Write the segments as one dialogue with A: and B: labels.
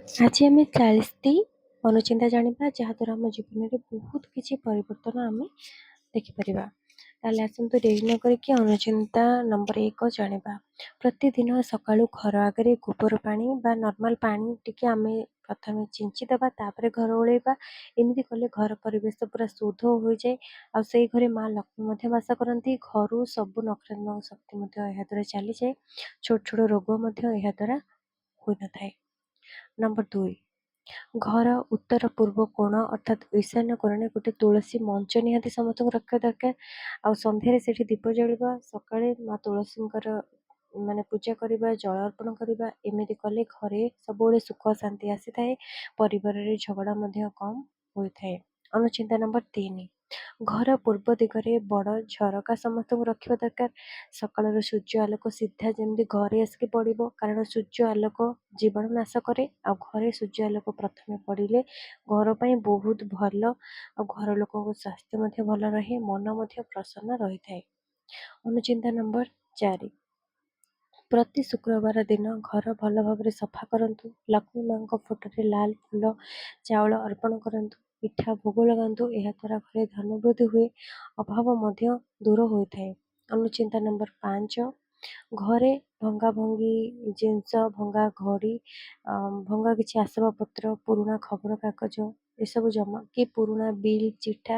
A: ଆଜି ଆମେ 40ଟି ଅନୁଚିନ୍ତା ଜାଣିବା, ଯାହାଦ୍ୱାରା ଆମ ଜୀବନରେ ବହୁତ କିଛି ପରିବର୍ତ୍ତନ ଆମେ ଦେଖିପାରିବା। ତାହେଲେ ଆସନ୍ତୁ ଡେରି ନ କରିକି ଅନୁଚିନ୍ତା ନମ୍ବର 1 ଜାଣିବା। ପ୍ରତିଦିନ ସକାଳୁ ଘର ଆଗରେ ଗୋବର ପାଣି ବା ନର୍ମାଲ ପାଣି ଟିକେ ଆମେ ପ୍ରଥମେ ଛିଞ୍ଚି ଦେବା, ତାପରେ ଘର ଓଳେଇବା। ଏମିତି କଲେ ଘର ପରିବେଶ ପୁରା ଶୁଦ୍ଧ ହୋଇଯାଏ, ଆଉ ସେଇ ଘରେ ମା ଲକ୍ଷ୍ମୀ ମଧ୍ୟ ବାସ କରନ୍ତି। ଘରୁ ସବୁ ନକାରାତ୍ମକ ଶକ୍ତି ମଧ୍ୟ ଏହାଦ୍ୱାରା ଚାଲିଯାଏ। ଛୋଟ ଛୋଟ ରୋଗ ମଧ୍ୟ ଏହାଦ୍ୱାରା ହୋଇନଥାଏ। ନମ୍ବର 2, ଘର ଉତ୍ତର ପୂର୍ବ କୋଣ ଅର୍ଥାତ୍ ଈଶାନ୍ୟ କୋଣରେ ଗୋଟେ ତୁଳସୀ ମଞ୍ଚ ନିହାତି ସମସ୍ତଙ୍କୁ ରଖିବା ଦରକାର। ଆଉ ସନ୍ଧ୍ୟାରେ ସେଠି ଦୀପ ଜଳିବା, ସକାଳେ ମା ତୁଳସୀଙ୍କର ପୂଜା କରିବା, ଜଳ ଅର୍ପଣ କରିବା। ଏମିତି କଲେ ଘରେ ସବୁବେଳେ ସୁଖ ଶାନ୍ତି ଆସିଥାଏ, ପରିବାରରେ ଝଗଡ଼ା ମଧ୍ୟ କମ୍ ହୋଇଥାଏ। ଅନୁଚିନ୍ତା ନମ୍ବର 3, ଘର ପୂର୍ବ ଦିଗରେ ବଡ଼ ଝରକା ସମସ୍ତଙ୍କୁ ରଖିବା ଦରକାର। ସକାଳର ସୂର୍ଯ୍ୟ ଆଲୋକ ସିଧା ଯେମିତି ଘରେ ଆସିକି ପଡ଼ିବ, କାରଣ ସୂର୍ଯ୍ୟ ଆଲୋକ ଜୀବାଣୁ ନାଶ କରେ। ଆଉ ଘରେ ସୂର୍ଯ୍ୟ ଆଲୋକ ପ୍ରଥମେ ପଡ଼ିଲେ ଘର ପାଇଁ ବହୁତ ଭଲ, ଆଉ ଘର ଲୋକଙ୍କ ସ୍ୱାସ୍ଥ୍ୟ ମଧ୍ୟ ଭଲ ରହେ, ମନ ମଧ୍ୟ ପ୍ରସନ୍ନ ରହିଥାଏ। ଅନୁଚିନ୍ତା ନମ୍ବର 4, ପ୍ରତି ଶୁକ୍ରବାର ଦିନ ଘର ଭଲ ଭାବରେ ସଫା କରନ୍ତୁ। ଲକ୍ଷ୍ମୀ ମାଙ୍କ ଫଟୋରେ ଲାଲ ଫୁଲ ଚାଉଳ ଅର୍ପଣ କରନ୍ତୁ, ପିଠା ଭୋଗ ଲଗାନ୍ତୁ। ଏହାଦ୍ୱାରା ଘରେ ଧନ ବୃଦ୍ଧି ହୁଏ, ଅଭାବ ମଧ୍ୟ ଦୂର ହୋଇଥାଏ। ଅନୁଚିନ୍ତା ନମ୍ବର 5, ଘରେ ଭଙ୍ଗା ଭଙ୍ଗି ଜିନିଷ, ଭଙ୍ଗା ଘଡ଼ି, ଭଙ୍ଗା କିଛି ଆସବାବପତ୍ର, ପୁରୁଣା ଖବରକାଗଜ ଏସବୁ ଜମା କି ପୁରୁଣା ବିଲ୍ ଚିଠା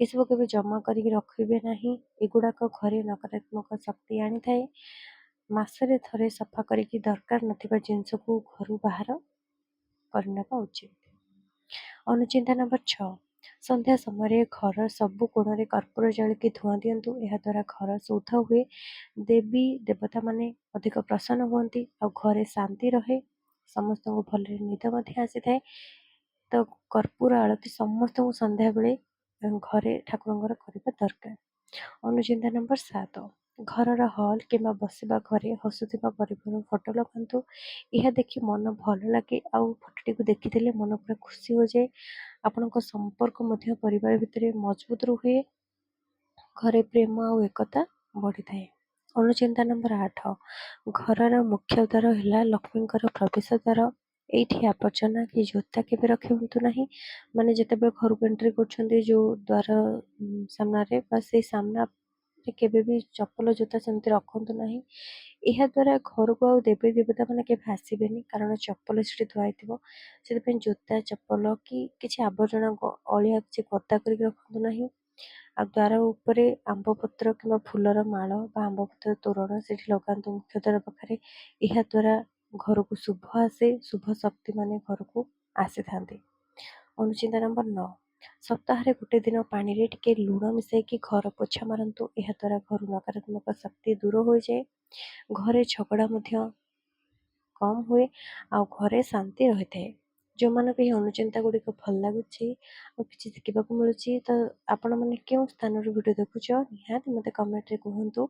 A: ଏସବୁ କେବେ ଜମା କରିକି ରଖିବେ ନାହିଁ। ଏଗୁଡ଼ାକ ଘରେ ନକାରାତ୍ମକ ଶକ୍ତି ଆଣିଥାଏ। ମାସରେ ଥରେ ସଫା କରିକି ଦରକାର ନଥିବା ଜିନିଷକୁ ଘରୁ ବାହାର କରିନେବା ଉଚିତ। ଅନୁଚିନ୍ତା ନମ୍ବର 6, ସନ୍ଧ୍ୟା ସମୟରେ ଘର ସବୁ କୋଣରେ କର୍ପୂର ଜାଳିକି ଧୂଆଁ ଦିଅନ୍ତୁ। ଏହାଦ୍ୱାରା ଘର ଶୁଦ୍ଧ ହୁଏ, ଦେବୀ ଦେବତାମାନେ ଅଧିକ ପ୍ରସନ୍ନ ହୁଅନ୍ତି, ଆଉ ଘରେ ଶାନ୍ତି ରହେ, ସମସ୍ତଙ୍କୁ ଭଲରେ ନିଦ ମଧ୍ୟ ଆସିଥାଏ। ତ କର୍ପୂର ଆଳତି ସମସ୍ତଙ୍କୁ ସନ୍ଧ୍ୟାବେଳେ ଘରେ ଠାକୁରଙ୍କର କରିବା ଦରକାର। ଅନୁଚିନ୍ତା ନମ୍ବର 7, ଘରର ହଲ୍ କିମ୍ବା ବସିବା ଘରେ ହସୁଥିବା ପରିବାର ଫଟୋ ଲଗାନ୍ତୁ। ଏହା ଦେଖି ମନ ଭଲ ଲାଗେ, ଆଉ ଫଟୋଟିକୁ ଦେଖିଦେଲେ ମନ ପୁରା ଖୁସି ହୋଇଯାଏ। ଆପଣଙ୍କ ସମ୍ପର୍କ ମଧ୍ୟ ପରିବାର ଭିତରେ ମଜବୁତ ରୁହେ, ଘରେ ପ୍ରେମ ଆଉ ଏକତା ବଢ଼ିଥାଏ। ଅନୁଚିନ୍ତା ନମ୍ବର 8, ଘରର ମୁଖ୍ୟ ଦ୍ୱାର ହେଲା ଲକ୍ଷ୍ମୀଙ୍କର ପ୍ରବେଶ ଦ୍ୱାର। ଏଇଠି ଆବର୍ଜନା କି ଜୋତା କେବେ ରଖନ୍ତୁ ନାହିଁ। ଯେତେବେଳେ ଘରକୁ ଏଣ୍ଟ୍ରି କରୁଛନ୍ତି ଯେଉଁ ଦ୍ୱାର ସାମ୍ନାରେ ବା ସେଇ ସାମ୍ନାରେ କେବେ ବି ଚପଲ ଜୋତା ସେମିତି ରଖନ୍ତୁ ନାହିଁ। ଏହାଦ୍ୱାରା ଘରକୁ ଆଉ ଦେବୀ ଦେବତାମାନେ କେବେ ଆସିବେନି, କାରଣ ଚପଲ ସେଠି ଥୁଆ ହେଇଥିବ। ସେଥିପାଇଁ ଜୋତା ଚପଲ କି କିଛି ଆବର୍ଜନା ଅଳିଆ କିଛି ଗଦା କରିକି ରଖନ୍ତୁ ନାହିଁ। ଆଉ ଦ୍ୱାର ଉପରେ ଆମ୍ବପତ୍ର କିମ୍ବା ଫୁଲର ମାଳ ବା ଆମ୍ବପତ୍ର ତୋରଣ ସେଠି ଲଗାନ୍ତୁ ମୁଖ୍ୟ ଦ୍ୱାର ପାଖରେ। ଏହାଦ୍ୱାରା ଘରକୁ ଶୁଭ ଆସେ, ଶୁଭ ଶକ୍ତିମାନେ ଘରକୁ ଆସିଥାନ୍ତି। ଅନୁଚିନ୍ତା ନମ୍ବର 9, ସପ୍ତାହରେ ଗୋଟେ ଦିନ ପାଣିରେ ଟିକେ ଲୁଣ ମିଶାଇକି ଘର ପୋଛା ମାରନ୍ତୁ। ଏହାଦ୍ୱାରା ଘରୁ ନକାରାତ୍ମକ ଶକ୍ତି ଦୂର ହୋଇଯାଏ, ଘରେ ଝଗଡ଼ା ମଧ୍ୟ କମ୍ ହୁଏ, ଆଉ ଘରେ ଶାନ୍ତି ରହିଥାଏ। ଯେଉଁମାନଙ୍କୁ ଏହି ଅନୁଚିନ୍ତା ଗୁଡ଼ିକ ଭଲ ଲାଗୁଛି ଆଉ କିଛି ଶିଖିବାକୁ ମିଳୁଛି, ତ ଆପଣମାନେ କେଉଁ ସ୍ଥାନରୁ ଭିଡ଼ିଓ ଦେଖୁଛ ନିହାତି ମୋତେ କମେଣ୍ଟରେ କୁହନ୍ତୁ।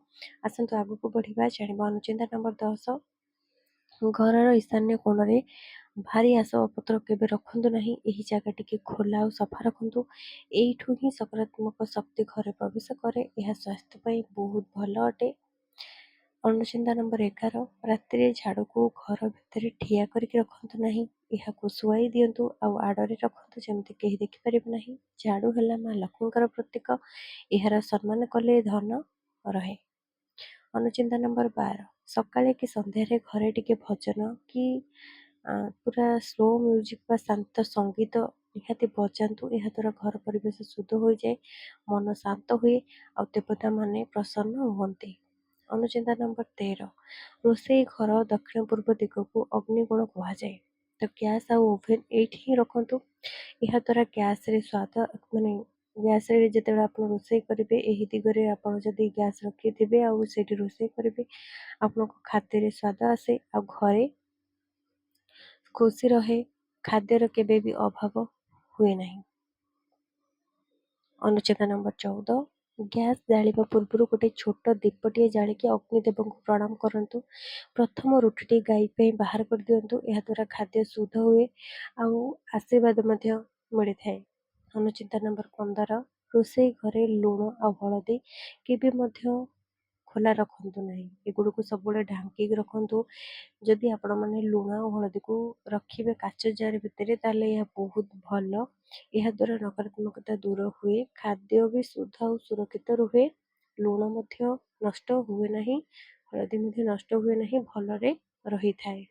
A: ଆସନ୍ତୁ ଆଗକୁ ବଢ଼ିବା, ଜାଣିବା ଅନୁଚିନ୍ତା ନମ୍ବର 10, ଘରର ଈଶାନ୍ୟ କୋଣରେ ଭାରି ଆସବାବପତ୍ର କେବେ ରଖନ୍ତୁ ନାହିଁ। ଏହି ଜାଗା ଟିକେ ଖୋଲା ଆଉ ସଫା ରଖନ୍ତୁ। ଏଇଠୁ ହିଁ ସକାରାତ୍ମକ ଶକ୍ତି ଘରେ ପ୍ରବେଶ କରେ, ଏହା ସ୍ୱାସ୍ଥ୍ୟ ପାଇଁ ବହୁତ ଭଲ ଅଟେ। ଅନୁଚିନ୍ତା ନମ୍ବର 11, ରାତିରେ ଝାଡ଼ୁକୁ ଘର ଭିତରେ ଠିଆ କରିକି ରଖନ୍ତୁ ନାହିଁ। ଏହାକୁ ଶୁଆଇ ଦିଅନ୍ତୁ ଆଉ ଆଡ଼ରେ ରଖନ୍ତୁ, ଯେମିତି କେହି ଦେଖିପାରିବେ ନାହିଁ। ଝାଡ଼ୁ ହେଲା ମା ଲକ୍ଷ୍ମୀଙ୍କର ପ୍ରତୀକ, ଏହାର ସମ୍ମାନ କଲେ ଧନ ରହେ। ଅନୁଚିନ୍ତା ନମ୍ବର 12, ସକାଳେ କି ସନ୍ଧ୍ୟାରେ ଘରେ ଟିକେ ଭଜନ କି ପୁରା ସ୍ଲୋ ମ୍ୟୁଜିକ୍ ବା ଶାନ୍ତ ସଙ୍ଗୀତ ନିହାତି ବଜାନ୍ତୁ। ଏହାଦ୍ୱାରା ଘର ପରିବେଶ ଶୁଦ୍ଧ ହୋଇଯାଏ, ମନ ଶାନ୍ତ ହୁଏ, ଆଉ ଦେବତାମାନେ ପ୍ରସନ୍ନ ହୁଅନ୍ତି। ଅନୁଚିନ୍ତା ନମ୍ବର 13, ରୋଷେଇ ଘର ଦକ୍ଷିଣ ପୂର୍ବ ଦିଗକୁ ଅଗ୍ନିକୋଣ କୁହାଯାଏ। ତ ଗ୍ୟାସ୍ ଆଉ ଓଭେନ୍ ଏଇଠି ହିଁ ରଖନ୍ତୁ। ଏହାଦ୍ୱାରା ଗ୍ୟାସ୍ରେ ଯେତେବେଳେ ଆପଣ ରୋଷେଇ କରିବେ, ଏହି ଦିଗରେ ଆପଣ ଯଦି ଗ୍ୟାସ୍ ରଖିଥିବେ ଆଉ ସେଇଠି ରୋଷେଇ କରିବେ, ଆପଣଙ୍କ ଖାଦ୍ୟରେ ସ୍ୱାଦ ଆସେ ଆଉ ଘରେ ଖୁସି ରହେ, ଖାଦ୍ୟର କେବେ ବି ଅଭାବ ହୁଏ ନାହିଁ। ଅନୁଚିନ୍ତା ନମ୍ବର 14, ଗ୍ୟାସ୍ ଜାଳିବା ପୂର୍ବରୁ ଗୋଟେ ଛୋଟ ଦୀପଟିଏ ଜାଳିକି ଅଗ୍ନିଦେବଙ୍କୁ ପ୍ରଣାମ କରନ୍ତୁ। ପ୍ରଥମ ରୁଟିଟି ଗାଈ ପାଇଁ ବାହାର କରିଦିଅନ୍ତୁ। ଏହାଦ୍ୱାରା ଖାଦ୍ୟ ଶୁଦ୍ଧ ହୁଏ ଆଉ ଆଶୀର୍ବାଦ ମଧ୍ୟ ମିଳିଥାଏ। ଅନୁଚିନ୍ତା ନମ୍ବର 15, ରୋଷେଇ ଘରେ ଲୁଣ ଆଉ ହଳଦୀ କେବେ ମଧ୍ୟ ଖୋଲା ରଖନ୍ତୁ ନାହିଁ। ଏଗୁଡ଼ିକୁ ସବୁବେଳେ ଢାଙ୍କିକି ରଖନ୍ତୁ। ଯଦି ଆପଣମାନେ ଲୁଣ ଆଉ ହଳଦୀକୁ ରଖିବେ କାଚ ଜାର ଭିତରେ ତାହେଲେ ଏହା ବହୁତ ଭଲ। ଏହାଦ୍ୱାରା ନକାରାତ୍ମକତା ଦୂର ହୁଏ, ଖାଦ୍ୟ ବି ଶୁଦ୍ଧ ଆଉ ସୁରକ୍ଷିତ ରୁହେ, ଲୁଣ ମଧ୍ୟ ନଷ୍ଟ ହୁଏ ନାହିଁ, ହଳଦୀ ମଧ୍ୟ ନଷ୍ଟ ହୁଏ ନାହିଁ, ଭଲରେ ରହିଥାଏ।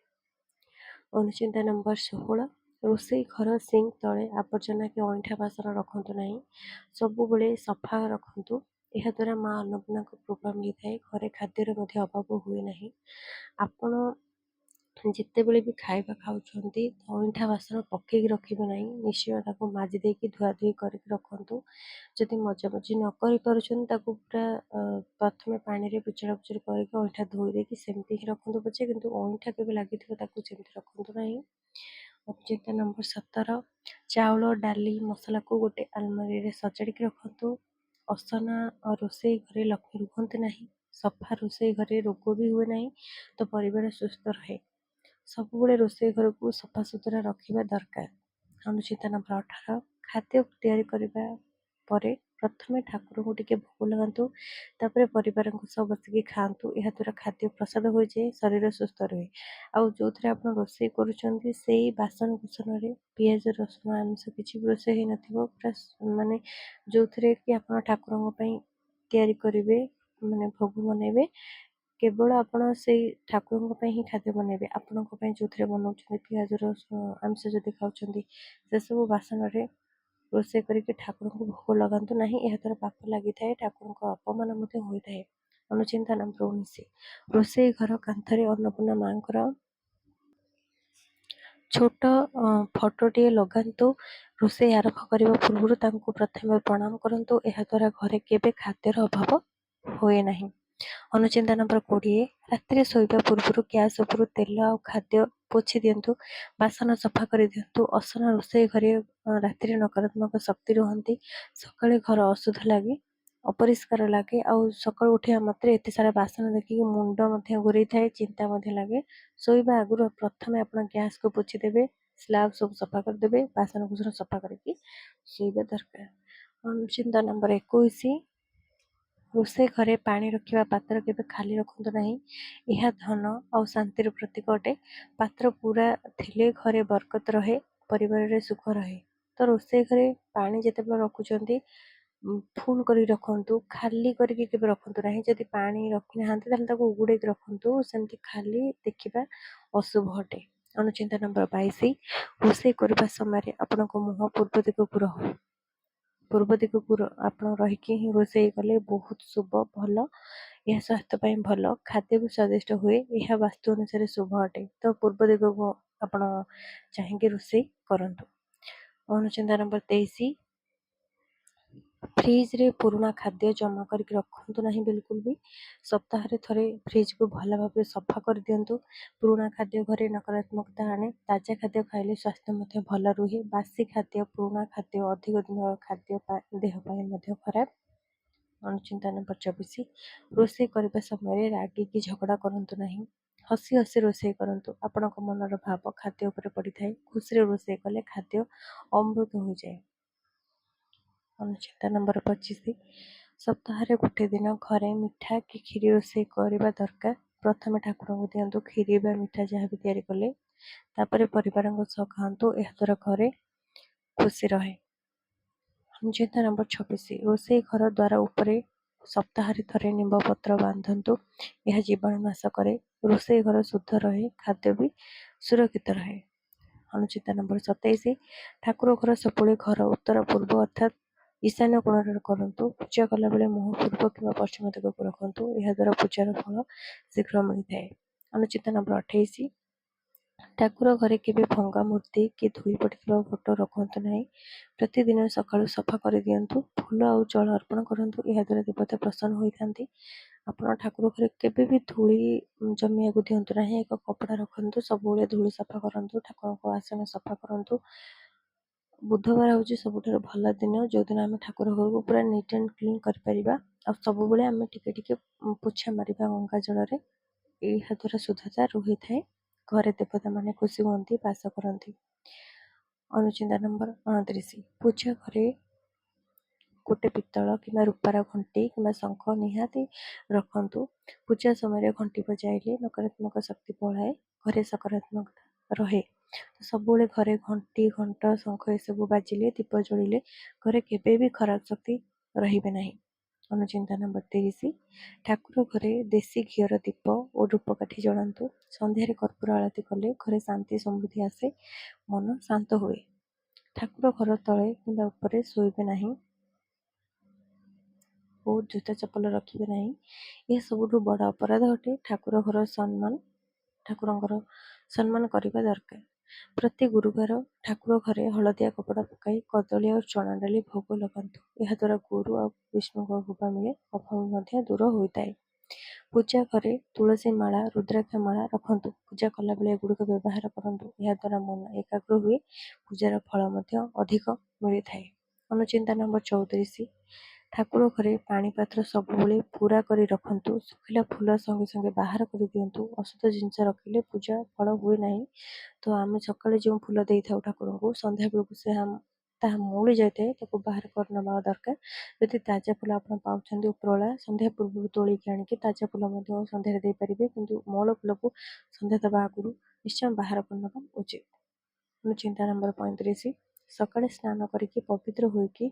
A: ଅନୁଚିନ୍ତା ନମ୍ବର 16, ରୋଷେଇ ଘର ସିଙ୍କ୍ ତଳେ ଆବର୍ଜନା କି ଅଇଁଠା ବାସନ ରଖନ୍ତୁ ନାହିଁ। ସବୁବେଳେ ସଫା ରଖନ୍ତୁ। ଏହାଦ୍ୱାରା ମା ଅନ୍ନପୂର୍ଣ୍ଣାଙ୍କ କୃପା ମିଳିଥାଏ। ଘରେ ଖାଦ୍ୟର ମଧ୍ୟ ଅଭାବ ହୁଏ ନାହିଁ। ଆପଣ ଯେତେବେଳେ ବି ଖାଇବା ଖାଉଛନ୍ତି ଅଇଁଠା ବାସନ ପକେଇକି ରଖିବେ ନାହିଁ। ନିଶ୍ଚୟ ତାକୁ ମାଜି ଦେଇକି ଧୁଆଧୁଇ କରିକି ରଖନ୍ତୁ। ଯଦି ମଜାମଜି ନ କରିପାରୁଛନ୍ତି ତାକୁ ପୁରା ପ୍ରଥମେ ପାଣିରେ ପୁଚୁରା ପୁଚୁରି କରିକି ଅଇଁଠା ଧୋଇ ଦେଇକି ସେମିତି ହିଁ ରଖନ୍ତୁ ପଛେ, କିନ୍ତୁ ଅଇଁଠା କେବେ ଲାଗିଥିବ ତାକୁ ସେମିତି ରଖନ୍ତୁ ନାହିଁ। ଅନୁଚିନ୍ତା ନମ୍ବର 17, ଚାଉଳ ଡାଲି ମସଲାକୁ ଗୋଟେ ଆଲମାରିରେ ସଜାଡ଼ିକି ରଖନ୍ତୁ। ଅସନା ରୋଷେଇ ଘରେ ଲକ୍ଷ୍ମୀ ରୁହନ୍ତି ନାହିଁ। ସଫା ରୋଷେଇ ଘରେ ରୋଗ ବି ହୁଏ ନାହିଁ, ତ ପରିବାର ସୁସ୍ଥ ରହେ। ସବୁବେଳେ ରୋଷେଇ ଘରକୁ ସଫାସୁତୁରା ରଖିବା ଦରକାର। ଅନୁଚିନ୍ତା ନମ୍ବର 18, ଖାଦ୍ୟ ତିଆରି କରିବା ପରେ ପ୍ରଥମେ ଠାକୁରଙ୍କୁ ଟିକେ ଭୋଗ ଲଗାନ୍ତୁ, ତାପରେ ପରିବାରଙ୍କ ସହ ବସିକି ଖାଆନ୍ତୁ। ଏହାଦ୍ୱାରା ଖାଦ୍ୟ ପ୍ରସାଦ ହୋଇଯାଏ, ଶରୀର ସୁସ୍ଥ ରୁହେ। ଆଉ ଯେଉଁଥିରେ ଆପଣ ରୋଷେଇ କରୁଛନ୍ତି ସେଇ ବାସନ କୁସନରେ ପିଆଜ ରସୁଣ ଆମିଷ କିଛି ବି ରୋଷେଇ ହେଇନଥିବ, ପୁରା ମାନେ ଯେଉଁଥିରେ କି ଆପଣ ଠାକୁରଙ୍କ ପାଇଁ ତିଆରି କରିବେ, ମାନେ ଭୋଗ ବନେଇବେ, କେବଳ ଆପଣ ସେଇ ଠାକୁରଙ୍କ ପାଇଁ ହିଁ ଖାଦ୍ୟ ବନେଇବେ। ଆପଣଙ୍କ ପାଇଁ ଯେଉଁଥିରେ ବନାଉଛନ୍ତି ପିଆଜ ରସୁଣ ଆମିଷ ଯଦି ଖାଉଛନ୍ତି ସେସବୁ ବାସନରେ ରୋଷେଇ କରିକି ଠାକୁରଙ୍କୁ ଭୋଗ ଲଗାନ୍ତୁ ନାହିଁ। ଏହାଦ୍ୱାରା ପାପ ଲାଗିଥାଏ, ଠାକୁରଙ୍କ ଅପମାନ ମଧ୍ୟ ହୋଇଥାଏ। ଅନୁଚିନ୍ତା ନମ୍ବର 19, ରୋଷେଇ ଘର କାନ୍ଥରେ ଅନ୍ନପୂର୍ଣ୍ଣା ମାଙ୍କର ଛୋଟ ଫଟୋଟିଏ ଲଗାନ୍ତୁ। ରୋଷେଇ ଆରମ୍ଭ କରିବା ପୂର୍ବରୁ ତାଙ୍କୁ ପ୍ରଥମେ ପ୍ରଣାମ କରନ୍ତୁ। ଏହାଦ୍ୱାରା ଘରେ କେବେ ଖାଦ୍ୟର ଅଭାବ ହୁଏ ନାହିଁ। ଅନୁଚିନ୍ତା ନମ୍ବର 20, ରାତିରେ ଶୋଇବା ପୂର୍ବରୁ ଗ୍ୟାସ୍ ଉପରୁ ତେଲ ଆଉ ଖାଦ୍ୟ ପୋଛି ଦିଅନ୍ତୁ। ବାସନ ସଫା କରିଦିଅନ୍ତୁ। ଅସନା ରୋଷେଇ ଘରେ ରାତିରେ ନକାରାତ୍ମକ ଶକ୍ତି ରୁହନ୍ତି। ସକାଳେ ଘର ଅଶୁଦ୍ଧ ଲାଗେ, ଅପରିଷ୍କାର ଲାଗେ, ଆଉ ସକାଳୁ ଉଠିବା ମାତ୍ରେ ଏତେ ସାରା ବାସନ ଦେଖିକି ମୁଣ୍ଡ ମଧ୍ୟ ଘୂରେଇଥାଏ, ଚିନ୍ତା ମଧ୍ୟ ଲାଗେ। ଶୋଇବା ଆଗରୁ ପ୍ରଥମେ ଆପଣ ଗ୍ୟାସ୍କୁ ପୋଛିଦେବେ, ସ୍ଲାବ୍ ସବୁ ସଫା କରିଦେବେ, ବାସନ କୁସନ ସଫା କରିକି ଶୋଇବା ଦରକାର। ଅନୁଚିନ୍ତା ନମ୍ବର 21, ରୋଷେଇ ଘରେ ପାଣି ରଖିବା ପାତ୍ର କେବେ ଖାଲି ରଖନ୍ତୁ ନାହିଁ। ଏହା ଧନ ଆଉ ଶାନ୍ତିର ପ୍ରତୀକ ଅଟେ। ପାତ୍ର ପୁରା ଥିଲେ ଘରେ ବରକତ ରହେ, ପରିବାରରେ ସୁଖ ରହେ। ତ ରୋଷେଇ ଘରେ ପାଣି ଯେତେବେଳେ ରଖୁଛନ୍ତି ଫୁଲ୍ କରି ରଖନ୍ତୁ, ଖାଲି କରିକି କେବେ ରଖନ୍ତୁ ନାହିଁ। ଯଦି ପାଣି ରଖିନାହାନ୍ତି ତାହେଲେ ତାକୁ ଉଗୁଡ଼େଇକି ରଖନ୍ତୁ, ସେମିତି ଖାଲି ଦେଖିବା ଅଶୁଭ ଅଟେ। ଅନୁଚିନ୍ତା ନମ୍ବର 22, ରୋଷେଇ କରିବା ସମୟରେ ଆପଣଙ୍କ ମୁହଁ ପୂର୍ବ ଦିଗକୁ ଆପଣ ରହିକି ହିଁ ରୋଷେଇ କଲେ ବହୁତ ଶୁଭ, ଭଲ। ଏହା ସ୍ୱାସ୍ଥ୍ୟ ପାଇଁ ଭଲ, ଖାଦ୍ୟ ବି ସ୍ୱାଦିଷ୍ଟ ହୁଏ, ଏହା ବାସ୍ତୁ ଅନୁସାରେ ଶୁଭ ଅଟେ। ତ ପୂର୍ବ ଦିଗକୁ ଆପଣ ଚାହିଁକି ରୋଷେଇ କରନ୍ତୁ। ଅନୁଚିନ୍ତା ନମ୍ବର 23, ଫ୍ରିଜରେ ପୁରୁଣା ଖାଦ୍ୟ ଜମା କରିକି ରଖନ୍ତୁ ନାହିଁ ବିଲକୁଲ ବି। ସପ୍ତାହରେ ଥରେ ଫ୍ରିଜକୁ ଭଲ ଭାବରେ ସଫା କରିଦିଅନ୍ତୁ। ପୁରୁଣା ଖାଦ୍ୟ ଘରେ ନକାରାତ୍ମକତା ଆଣେ। ତାଜା ଖାଦ୍ୟ ଖାଇଲେ ସ୍ୱାସ୍ଥ୍ୟ ମଧ୍ୟ ଭଲ ରୁହେ। ବାସି ଖାଦ୍ୟ, ପୁରୁଣା ଖାଦ୍ୟ ଅଧିକ ଦିନର ଖାଦ୍ୟ ଦେହ ପାଇଁ ମଧ୍ୟ ଖରାପ। ଅନୁଚିନ୍ତା ନମ୍ବର 24, ରୋଷେଇ କରିବା ସମୟରେ ରାଗିକି ଝଗଡ଼ା କରନ୍ତୁ ନାହିଁ। ହସି ହସି ରୋଷେଇ କରନ୍ତୁ। ଆପଣଙ୍କ ମନର ଭାବ ଖାଦ୍ୟ ଉପରେ ପଡ଼ିଥାଏ। ଖୁସିରେ ରୋଷେଇ କଲେ ଖାଦ୍ୟ ଅମୃତ ହୋଇଯାଏ। ଅନୁଚିନ୍ତା ନମ୍ବର 25, ସପ୍ତାହରେ ଗୋଟେ ଦିନ ଘରେ ମିଠା କି କ୍ଷୀରି ରୋଷେଇ କରିବା ଦରକାର। ପ୍ରଥମେ ଠାକୁରଙ୍କୁ ଦିଅନ୍ତୁ କ୍ଷୀରି ବା ମିଠା ଯାହା ବି ତିଆରି କଲେ, ତାପରେ ପରିବାରଙ୍କ ସହ ଖାଆନ୍ତୁ। ଏହାଦ୍ୱାରା ଘରେ ଖୁସି ରହେ। ଅନୁଚିନ୍ତା ନମ୍ବର 26, ରୋଷେଇ ଘର ଦ୍ୱାର ଉପରେ ସପ୍ତାହରେ ଥରେ ନିମ୍ବ ପତ୍ର ବାନ୍ଧନ୍ତୁ। ଏହା ଜୀବାଣୁ ନାଶ କରେ, ରୋଷେଇ ଘର ଶୁଦ୍ଧ ରହେ, ଖାଦ୍ୟ ବି ସୁରକ୍ଷିତ ରହେ। ଅନୁଚିନ୍ତା ନମ୍ବର 27, ଠାକୁର ଘର ସବୁବେଳେ ଘର ଉତ୍ତର ପୂର୍ବ ଅର୍ଥାତ୍ ଈଶାନ୍ୟ କୋଣରେ କରନ୍ତୁ। ପୂଜା କଲାବେଳେ ମୁହଁ ପୂର୍ବ କିମ୍ବା ପଶ୍ଚିମ ଦିଗକୁ ରଖନ୍ତୁ। ଏହାଦ୍ୱାରା ପୂଜାର ଫଳ ଶୀଘ୍ର ମିଳିଥାଏ। ଅନୁଚିନ୍ତା ନମ୍ବର 28, ଠାକୁର ଘରେ କେବେ ଭଙ୍ଗା ମୂର୍ତ୍ତି କି ଧୂଳି ପଡ଼ିଥିବା ଫଟୋ ରଖନ୍ତୁ ନାହିଁ। ପ୍ରତିଦିନ ସକାଳୁ ସଫା କରିଦିଅନ୍ତୁ। ଫୁଲ ଆଉ ଜଳ ଅର୍ପଣ କରନ୍ତୁ। ଏହାଦ୍ୱାରା ଦେବତା ପ୍ରସନ୍ନ ହୋଇଥାନ୍ତି। ଆପଣ ଠାକୁର ଘରେ କେବେ ବି ଧୂଳି ଜମିବାକୁ ଦିଅନ୍ତୁ ନାହିଁ। ଏକ କପଡ଼ା ରଖନ୍ତୁ, ସବୁବେଳେ ଧୂଳି ସଫା କରନ୍ତୁ, ଠାକୁରଙ୍କ ଆସନ ସଫା କରନ୍ତୁ। ବୁଧବାର ହେଉଛି ସବୁଠାରୁ ଭଲ ଦିନ, ଯେଉଁଦିନ ଆମେ ଠାକୁର ଘରକୁ ପୁରା ନିଟ୍ ଆଣ୍ଡ କ୍ଲିନ୍ କରିପାରିବା। ଆଉ ସବୁବେଳେ ଆମେ ଟିକେ ଟିକେ ପୋଛା ମାରିବା ଗଙ୍ଗା ଜଳରେ। ଏହାଦ୍ୱାରା ଶୁଦ୍ଧତା ରହିଥାଏ, ଘରେ ଦେବତାମାନେ ଖୁସି ହୁଅନ୍ତି, ବାସ କରନ୍ତି। ଅନୁଚିନ୍ତା ନମ୍ବର 29, ପୂଜା ଘରେ ଗୋଟେ ପିତ୍ତଳ କିମ୍ବା ରୂପାର ଘଣ୍ଟି କିମ୍ବା ଶଙ୍ଖ ନିହାତି ରଖନ୍ତୁ। ପୂଜା ସମୟରେ ଘଣ୍ଟି ବଜାଇଲେ ନକାରାତ୍ମକ ଶକ୍ତି ପଳାଏ, ଘରେ ସକାରାତ୍ମକତା ରହେ। ସବୁବେଳେ ଘରେ ଘଣ୍ଟି, ଘଣ୍ଟ, ଶଙ୍ଖ ଏସବୁ ବାଜିଲେ, ଦୀପ ଜଳିଲେ ଘରେ କେବେ ବି ଖରାପ ଶକ୍ତି ରହିବେ ନାହିଁ। ଅନୁଚିନ୍ତା ନମ୍ବର 30, ଠାକୁର ଘରେ ଦେଶୀ ଘିଅର ଦୀପ ଓ ଧୂପକାଠି ଜଳାନ୍ତୁ। ସନ୍ଧ୍ୟାରେ କର୍ପୂର ଆଳତି କଲେ ଘରେ ଶାନ୍ତି ସମୃଦ୍ଧି ଆସେ, ମନ ଶାନ୍ତ ହୁଏ। ଠାକୁର ଘର ତଳେ କିମ୍ବା ଉପରେ ଶୋଇବେ ନାହିଁ ଓ ଜୋତା ଚପଲ ରଖିବେ ନାହିଁ। ଏହା ସବୁଠୁ ବଡ଼ ଅପରାଧ ଅଟେ। ଠାକୁରଙ୍କର ସମ୍ମାନ କରିବା ଦରକାର। ପ୍ରତି ଗୁରୁବାର ଠାକୁର ଘରେ ହଳଦିଆ କପଡ଼ା ପକାଇ କଦଳୀ ଆଉ ଚଣା ଡାଲି ଭୋଗ ଲଗାନ୍ତୁ। ଏହାଦ୍ୱାରା ଗୁରୁ ଆଉ ବିଷ୍ଣୁଙ୍କ କୃପା ମିଳେ, ଅଭାବ ମଧ୍ୟ ଦୂର ହୋଇଥାଏ। ପୂଜା ଘରେ ତୁଳସୀ ମାଳା, ରୁଦ୍ରାକ୍ଷ ମାଳା ରଖନ୍ତୁ। ପୂଜା କଲାବେଳେ ଏଗୁଡ଼ିକ ବ୍ୟବହାର କରନ୍ତୁ। ଏହାଦ୍ୱାରା ମନ ଏକାଗ୍ର ହୁଏ, ପୂଜାର ଫଳ ମଧ୍ୟ ଅଧିକ ମିଳିଥାଏ। ଅନୁଚିନ୍ତା ନମ୍ବର 34, ଠାକୁର ଘରେ ପାଣି ପାତ୍ର ସବୁବେଳେ ପୂରା କରି ରଖନ୍ତୁ। ଶୁଖିଲା ଫୁଲ ସଙ୍ଗେ ସଙ୍ଗେ ବାହାର କରିଦିଅନ୍ତୁ। ଅଶୁଦ୍ଧ ଜିନିଷ ରଖିଲେ ପୂଜା ଫଳ ହୁଏ ନାହିଁ। ତ ଆମେ ସକାଳେ ଯେଉଁ ଫୁଲ ଦେଇଥାଉ ଠାକୁରଙ୍କୁ, ସନ୍ଧ୍ୟା ବେଳକୁ ତାହା ମଉଳି ଯାଇଥାଏ, ତାକୁ ବାହାର କରିନେବା ଦରକାର। ଯଦି ତାଜା ଫୁଲ ଆପଣ ପାଉଛନ୍ତି ଉପରବେଳା, ସନ୍ଧ୍ୟା ପୂର୍ବରୁ ତୋଳିକି ଆଣିକି ତାଜା ଫୁଲ ମଧ୍ୟ ସନ୍ଧ୍ୟାରେ ଦେଇପାରିବେ, କିନ୍ତୁ ମଉଳ ଫୁଲକୁ ସନ୍ଧ୍ୟା ଦେବା ଆଗରୁ ନିଶ୍ଚୟ ବାହାର କରିନେବା ଉଚିତ। ଅନୁଚିନ୍ତା ନମ୍ବର 35, ସକାଳେ ସ୍ନାନ କରିକି ପବିତ୍ର ହୋଇକି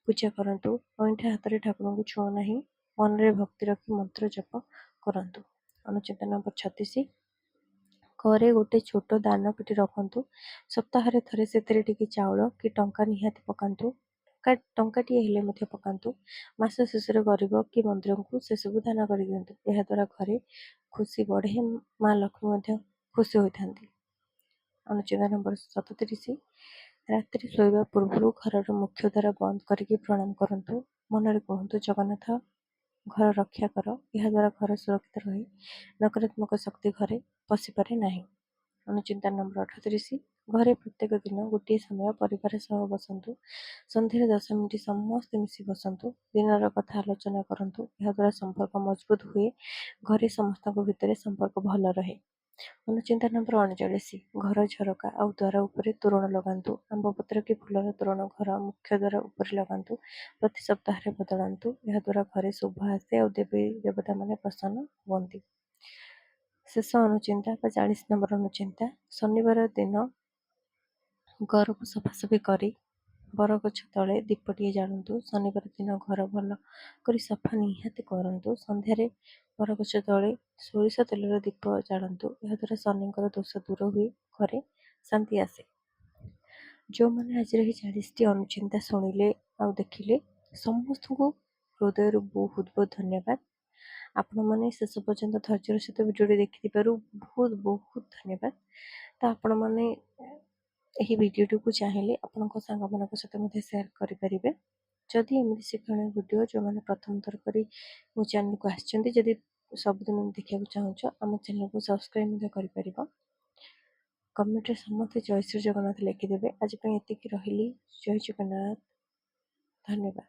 A: ପୂଜା କରନ୍ତୁ। ଅଇଁଠା ହାତରେ ଠାକୁରଙ୍କୁ ଛୁଅଁ ନାହିଁ। ମନରେ ଭକ୍ତି ରଖି ମନ୍ତ୍ର ଜପ କରନ୍ତୁ। ଅନୁଚିନ୍ତା ନମ୍ବର 36, ଘରେ ଗୋଟେ ଛୋଟ ଦାନ ପେଟି ରଖନ୍ତୁ। ସପ୍ତାହରେ ଥରେ ସେଥିରେ ଟିକେ ଚାଉଳ କି ଟଙ୍କା ନିହାତି ପକାନ୍ତୁ। ଟଙ୍କାଟିଏ ହେଲେ ମଧ୍ୟ ପକାନ୍ତୁ। ମାସ ଶେଷରେ ଗରିବ କି ମନ୍ଦିରଙ୍କୁ ସେସବୁ ଦାନ କରିଦିଅନ୍ତୁ। ଏହାଦ୍ୱାରା ଘରେ ଖୁସି ବଢ଼େ, ମା ଲକ୍ଷ୍ମୀ ମଧ୍ୟ ଖୁସି ହୋଇଥାନ୍ତି। ଅନୁଚିନ୍ତା ନମ୍ବର 37, ରାତିରେ ଶୋଇବା ପୂର୍ବରୁ ଘରର ମୁଖ୍ୟ ଦ୍ୱାର ବନ୍ଦ କରିକି ପ୍ରଣାମ କରନ୍ତୁ। ମନରେ କୁହନ୍ତୁ, ଜଗନ୍ନାଥ ଘର ରକ୍ଷା କର। ଏହାଦ୍ୱାରା ଘର ସୁରକ୍ଷିତ ରହେ, ନକାରାତ୍ମକ ଶକ୍ତି ଘରେ ପଶିପାରେ ନାହିଁ। ଅନୁଚିନ୍ତା ନମ୍ବର 38, ଘରେ ପ୍ରତ୍ୟେକ ଦିନ ଗୋଟିଏ ସମୟ ପରିବାର ସହ ବସନ୍ତୁ। ସନ୍ଧ୍ୟାରେ 10 ମିନିଟ୍ ସମସ୍ତେ ମିଶି ବସନ୍ତୁ। ଦିନର କଥା ଆଲୋଚନା କରନ୍ତୁ। ଏହାଦ୍ୱାରା ସମ୍ପର୍କ ମଜବୁତ ହୁଏ, ଘରେ ସମସ୍ତଙ୍କ ଭିତରେ ସମ୍ପର୍କ ଭଲ ରହେ। ଅନୁଚିନ୍ତା ନମ୍ବର 39, ଘର ଝରକା ଆଉ ଦ୍ୱାର ଉପରେ ତୋରଣ ଲଗାନ୍ତୁ। ଆମ୍ବ ପତ୍ର କି ଫୁଲର ତୋରଣ ଘର ମୁଖ୍ୟ ଦ୍ୱାର ଉପରେ ଲଗାନ୍ତୁ। ପ୍ରତି ସପ୍ତାହରେ ବଦଳାନ୍ତୁ। ଏହାଦ୍ୱାରା ଘରେ ଶୁଭ ଆସେ ଆଉ ଦେବୀ ଦେବତାମାନେ ପ୍ରସନ୍ନ ହୁଅନ୍ତି। ଶେଷ ଅନୁଚିନ୍ତା ବା 40 ନମ୍ବର ଅନୁଚିନ୍ତା, ଶନିବାର ଦିନ ଘରକୁ ସଫାସଫି କରି ବରଗଛ ତଳେ ଦୀପଟିଏ ଜାଳନ୍ତୁ। ଶନିବାର ଦିନ ଘର ଭଲ କରି ସଫା ନିହାତି କରନ୍ତୁ। ସନ୍ଧ୍ୟାରେ ବରଗଛ ତଳେ ସୋରିଷ ତେଲର ଦୀପ ଜାଳନ୍ତୁ। ଏହାଦ୍ୱାରା ଶନିଙ୍କର ଦୋଷ ଦୂର ହୁଏ, ଘରେ ଶାନ୍ତି ଆସେ। ଯେଉଁମାନେ ଆଜିର ଏହି 40ଟି ଅନୁଚିନ୍ତା ଶୁଣିଲେ ଆଉ ଦେଖିଲେ, ସମସ୍ତଙ୍କୁ ହୃଦୟରୁ ବହୁତ ବହୁତ ଧନ୍ୟବାଦ। ଆପଣମାନେ ଶେଷ ପର୍ଯ୍ୟନ୍ତ ଧୈର୍ଯ୍ୟର ସହିତ ଭିଡ଼ିଓଟି ଦେଖିଥିବାରୁ ବହୁତ ବହୁତ ଧନ୍ୟବାଦ। ତ ଆପଣମାନେ ଏହି ଭିଡ଼ିଓଟିକୁ ଚାହିଁଲେ ଆପଣଙ୍କ ସାଙ୍ଗମାନଙ୍କ ସହିତ ମଧ୍ୟ ସେୟାର କରିପାରିବେ। ଯଦି ଏମିତି ଶିକ୍ଷଣୀୟ ଭିଡ଼ିଓ ଯେଉଁମାନେ ପ୍ରଥମ ଥର କରି ମୋ ଚ୍ୟାନେଲକୁ ଆସିଛନ୍ତି, ଯଦି ସବୁଦିନ ଦେଖିବାକୁ ଚାହୁଁଛ, ଆମ ଚ୍ୟାନେଲକୁ ସବସ୍କ୍ରାଇବ୍ ମଧ୍ୟ କରିପାରିବ। କମେଣ୍ଟରେ ସମସ୍ତେ ଜୟ ଶ୍ରୀ ଜଗନ୍ନାଥ ଲେଖିଦେବେ। ଆଜି ପାଇଁ ଏତିକି, ରହିଲି। ଜୟ ଜଗନ୍ନାଥ। ଧନ୍ୟବାଦ।